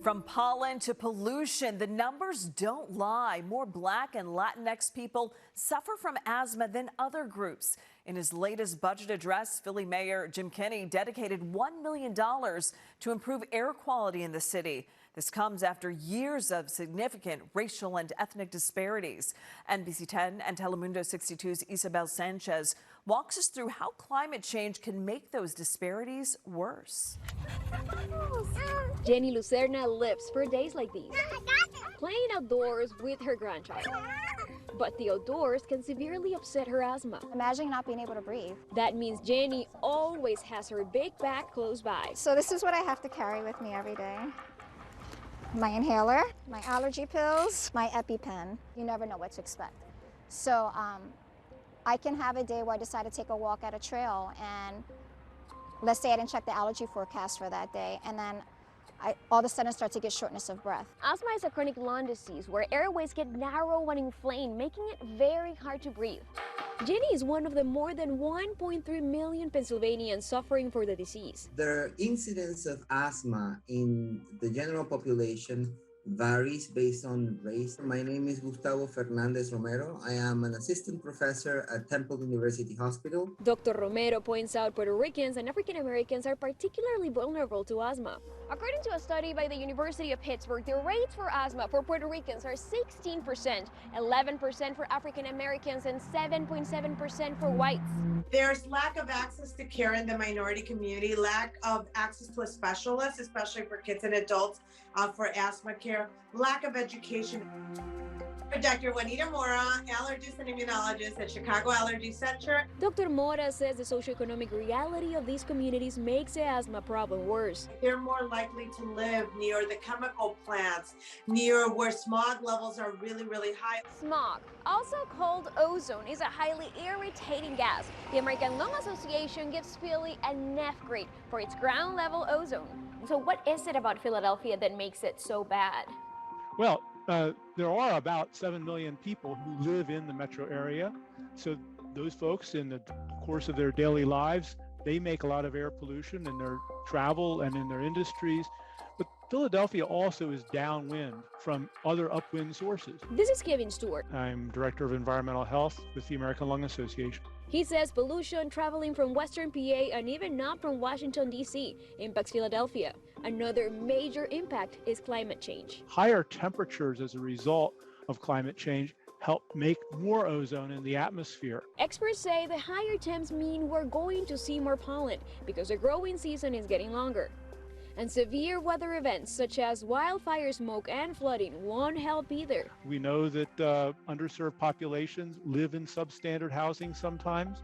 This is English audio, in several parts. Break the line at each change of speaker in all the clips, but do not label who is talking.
From pollen to pollution, the numbers don't lie. More Black and Latinx people suffer from asthma than other groups. In his latest budget address, Philly Mayor Jim Kenney dedicated $1 million to improve air quality in the city. This comes after years of significant racial and ethnic disparities. NBC 10 and Telemundo 62's Isabel Sanchez walks us through how climate change can make those disparities worse.
Jenny Lucerna lives for days like these, playing outdoors with her grandchild. But the outdoors can severely upset her asthma.
Imagine not being able to breathe.
That means Jenny always has her big bag close by.
So this is what I have to carry with me every day. My inhaler, my allergy pills, my EpiPen. You never know what to expect. So I can have a day where I decide to take a walk at a trail, and let's say I didn't check the allergy forecast for that day, and then I all of a sudden start to get shortness of breath.
Asthma is a chronic lung disease where airways get narrow and inflamed, making it very hard to breathe. Jenny is one of the more than 1.3 million Pennsylvanians suffering for the disease.
The incidence of asthma in the general population varies based on race. My name is Gustavo Fernandez Romero. I am an assistant professor at Temple University Hospital.
Dr. Romero points out Puerto Ricans and African Americans are particularly vulnerable to asthma. According to a study by the University of Pittsburgh, the rates for asthma for Puerto Ricans are 16%, 11% for African Americans, and 7.7% for whites.
There's lack of access to care in the minority community, lack of access to a specialist, especially for kids and adults for asthma care, lack of education. Dr. Juanita Mora, allergist and immunologist at Chicago Allergy Center.
Dr. Mora says the socioeconomic reality of these communities makes the asthma problem worse.
They're more likely to live near the chemical plants, near where smog levels are really, really high.
Smog, also called ozone, is a highly irritating gas. The American Lung Association gives Philly an F grade for its ground level ozone. So what is it about Philadelphia that makes it so bad?
Well, there are about 7 million people who live in the metro area. So those folks, in the course of their daily lives, they make a lot of air pollution in their travel and in their industries. But Philadelphia also is downwind from other upwind sources.
This is Kevin Stewart.
I'm Director of Environmental Health with the American Lung Association.
He says pollution traveling from Western PA and even not from Washington, D.C. impacts Philadelphia. Another major impact is climate change.
Higher temperatures as a result of climate change help make more ozone in the atmosphere.
Experts say the higher temps mean we're going to see more pollen because the growing season is getting longer. And severe weather events such as wildfire smoke and flooding won't help either.
We know that underserved populations live in substandard housing sometimes,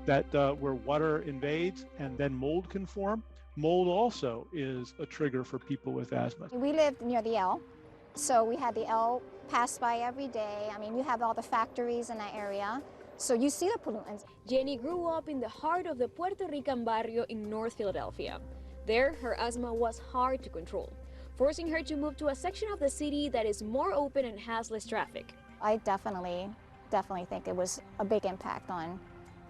that where water invades and then mold can form. Mold also is a trigger for people with asthma.
We lived near the L, so we had the L pass by every day. I mean, you have all the factories in that area, so you see the pollutants.
Jenny grew up in the heart of the Puerto Rican barrio in North Philadelphia. There, her asthma was hard to control, forcing her to move to a section of the city that is more open and has less traffic.
I definitely think it was a big impact on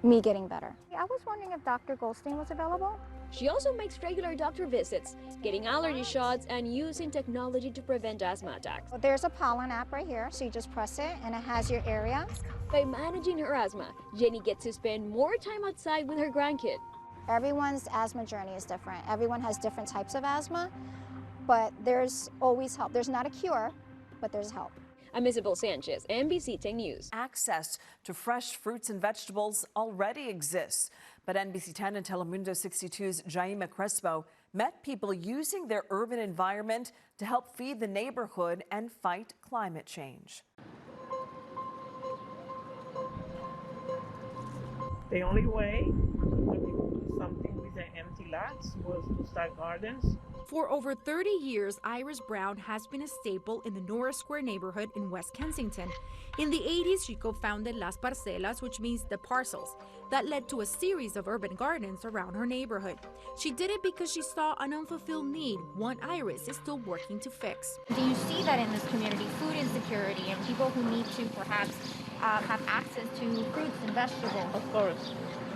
me getting better. I was wondering if Dr. Goldstein was available.
She also makes regular doctor visits, getting allergy shots, and using technology to prevent asthma attacks.
There's a pollen app right here, so you just press it and it has your area.
By managing her asthma, Jenny gets to spend more time outside with her grandkid.
Everyone's asthma journey is different. Everyone has different types of asthma, but there's always help. There's not a cure, but there's help.
I'm Isabel Sanchez, NBC 10 News.
Access to fresh fruits and vegetables already exists, but NBC 10 and Telemundo 62's Jaime Crespo met people using their urban environment to help feed the neighborhood and fight climate change.
The only way for people to do something with the empty lots was to start gardens.
For over 30 years, Iris Brown has been a staple in the Norris Square neighborhood in West Kensington. In the 80s, she co-founded Las Parcelas, which means the parcels. That led to a series of urban gardens around her neighborhood. She did it because she saw an unfulfilled need, one Iris is still working to fix.
Do you see that in this community, food insecurity and people who need to perhaps have access to fruits and vegetables?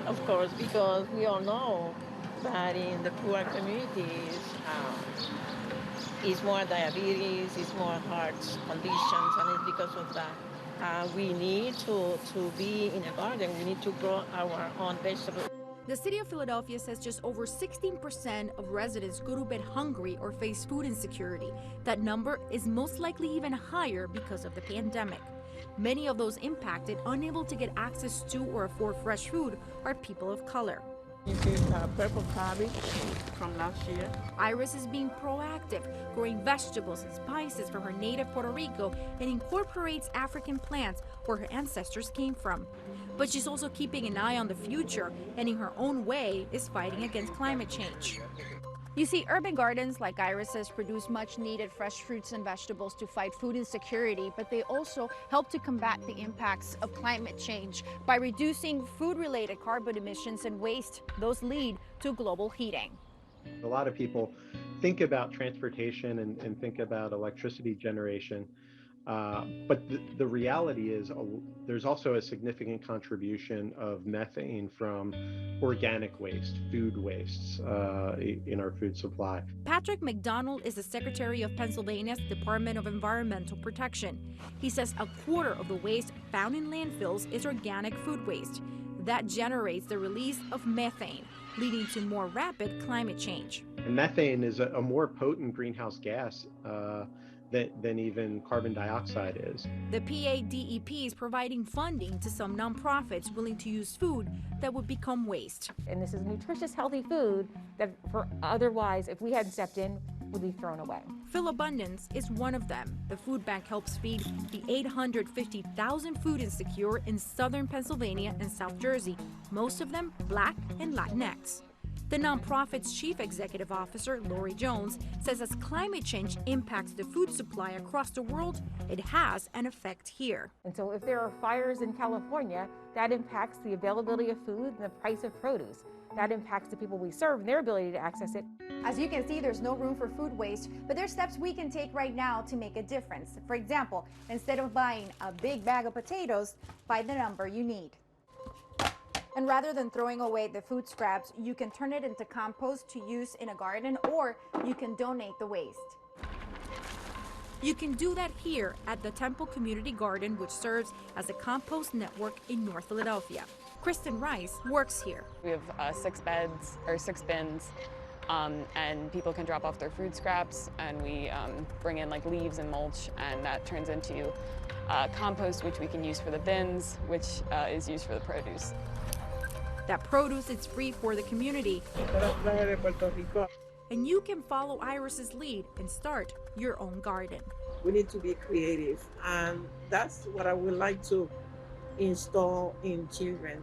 Of course, because we all know that in the poor communities, It's more diabetes, it's more heart conditions, and it's because of that. We need to be in a garden. We need to grow our own vegetables.
The city of Philadelphia says just over 16% of residents go to bed hungry or face food insecurity. That number is most likely even higher because of the pandemic. Many of those impacted, unable to get access to or afford fresh food, are people of color.
This is purple cabbage from last year.
Iris is being proactive, growing vegetables and spices from her native Puerto Rico and incorporates African plants where her ancestors came from. But she's also keeping an eye on the future and in her own way is fighting against climate change.
You see, urban gardens like Iris's produce much needed fresh fruits and vegetables to fight food insecurity, but they also help to combat the impacts of climate change by reducing food-related carbon emissions and waste. Those lead to global heating.
A lot of people think about transportation and think about electricity generation, but the reality is there's also a significant contribution of methane from organic waste, food wastes in our food supply.
Patrick McDonald is the Secretary of Pennsylvania's Department of Environmental Protection. He says a quarter of the waste found in landfills is organic food waste. That generates the release of methane, leading to more rapid climate change.
And methane is a more potent greenhouse gas than even carbon dioxide is.
The PADEP is providing funding to some nonprofits willing to use food that would become waste.
And this is nutritious, healthy food that for otherwise, if we hadn't stepped in, would be thrown away.
Philabundance is one of them. The food bank helps feed the 850,000 food insecure in southern Pennsylvania and South Jersey, most of them Black and Latinx. The nonprofit's chief executive officer, Lori Jones, says as climate change impacts the food supply across the world, it has an effect here.
And so if there are fires in California, that impacts the availability of food and the price of produce. That impacts the people we serve and their ability to access it.
As you can see, there's no room for food waste, but there's steps we can take right now to make a difference. For example, instead of buying a big bag of potatoes, buy the number you need. And rather than throwing away the food scraps, you can turn it into compost to use in a garden, or you can donate the waste.
You can do that here at the Temple Community Garden, which serves as a compost network in North Philadelphia. Kristen Rice works here.
We have 6 bins, and people can drop off their food scraps, and we bring in like leaves and mulch, and that turns into compost, which we can use for the bins, which is used for the produce.
That produce is free for the community. And you can follow Iris's lead and start your own garden.
We need to be creative, and that's what I would like to install in children.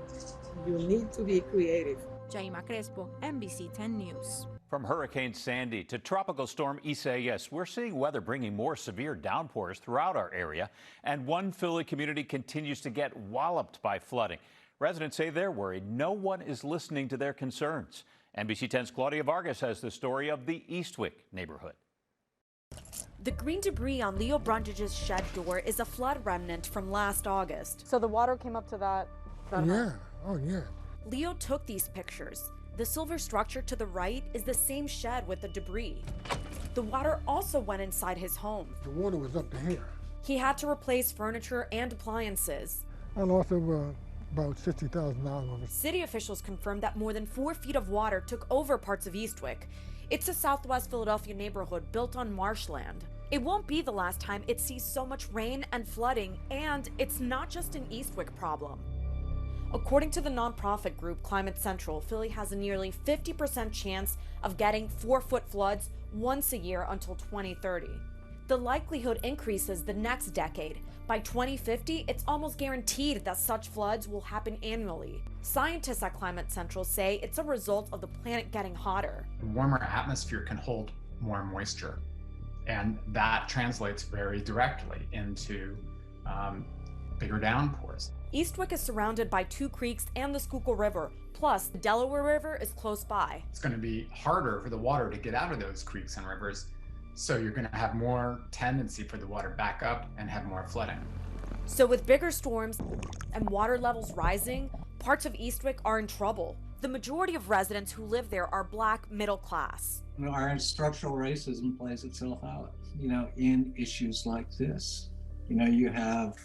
You need to be creative.
Jaima Crespo, NBC 10 News.
From Hurricane Sandy to Tropical Storm Isaias, we're seeing weather bringing more severe downpours throughout our area, and one Philly community continues to get walloped by flooding. Residents say they're worried no one is listening to their concerns. NBC 10's Claudia Vargas has the story of the Eastwick neighborhood.
The green debris on Leo Brundage's shed door is a flood remnant from last August.
So the water came up to that?
Yeah, oh yeah.
Leo took these pictures. The silver structure to the right is the same shed with the debris. The water also went inside his home.
The water was up to here.
He had to replace furniture and appliances.
I lost over about $60,000 of it.
City officials confirmed that more than 4 feet of water took over parts of Eastwick. It's a Southwest Philadelphia neighborhood built on marshland. It won't be the last time it sees so much rain and flooding, and it's not just an Eastwick problem. According to the nonprofit group Climate Central, Philly has a nearly 50% chance of getting 4-foot floods once a year until 2030. The likelihood increases the next decade. By 2050, it's almost guaranteed that such floods will happen annually. Scientists at Climate Central say it's a result of the planet getting hotter.
A warmer atmosphere can hold more moisture, and that translates very directly into bigger downpours.
Eastwick is surrounded by 2 creeks and the Schuylkill River, plus the Delaware River is close by.
It's going to be harder for the water to get out of those creeks and rivers, so you're going to have more tendency for the water back up and have more flooding.
So with bigger storms and water levels rising, parts of Eastwick are in trouble. The majority of residents who live there are Black middle class.
Our structural racism plays itself out, in issues like this. You have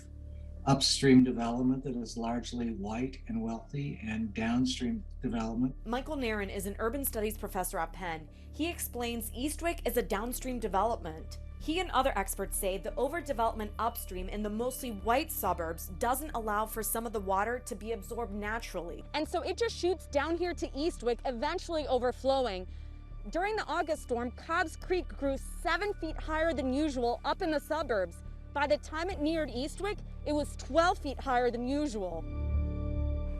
upstream development that is largely white and wealthy, and downstream development.
Michael Nairn is an urban studies professor at Penn. He explains Eastwick is a downstream development. He and other experts say the overdevelopment upstream in the mostly white suburbs doesn't allow for some of the water to be absorbed naturally.
And so it just shoots down here to Eastwick, eventually overflowing. During the August storm, Cobbs Creek grew 7 feet higher than usual up in the suburbs. By the time it neared Eastwick, it was 12 feet higher than usual.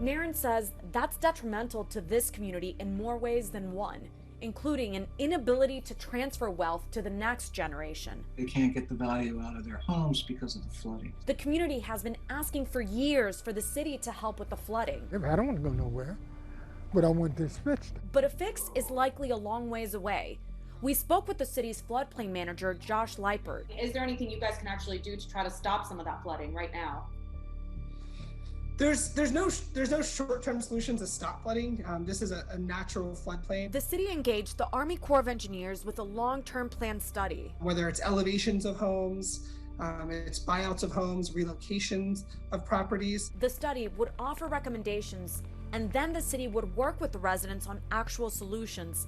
Nairn says that's detrimental to this community in more ways than one, including an inability to transfer wealth to the next generation.
They can't get the value out of their homes because of the flooding.
The community has been asking for years for the city to help with the flooding.
I don't want to go nowhere, but I want this fixed.
But a fix is likely a long ways away. We spoke with the city's floodplain manager, Josh Leipert.
Is there anything you guys can actually do to try to stop some of that flooding right now?
There's no short-term solutions to stop flooding. This is a natural floodplain.
The city engaged the Army Corps of Engineers with a long-term plan study.
Whether it's elevations of homes, it's buyouts of homes, relocations of properties.
The study would offer recommendations, and then the city would work with the residents on actual solutions.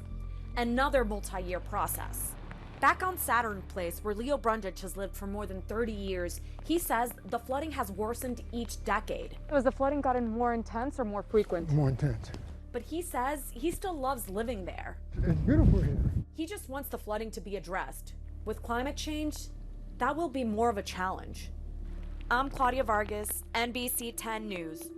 Another multi-year process. Back on Saturn Place, where Leo Brundage has lived for more than 30 years, he says the flooding has worsened each decade.
Has the flooding gotten more intense or more frequent?
More intense.
But he says he still loves living there.
It's beautiful here.
He just wants the flooding to be addressed. With climate change, that will be more of a challenge. I'm Claudia Vargas, NBC 10 News.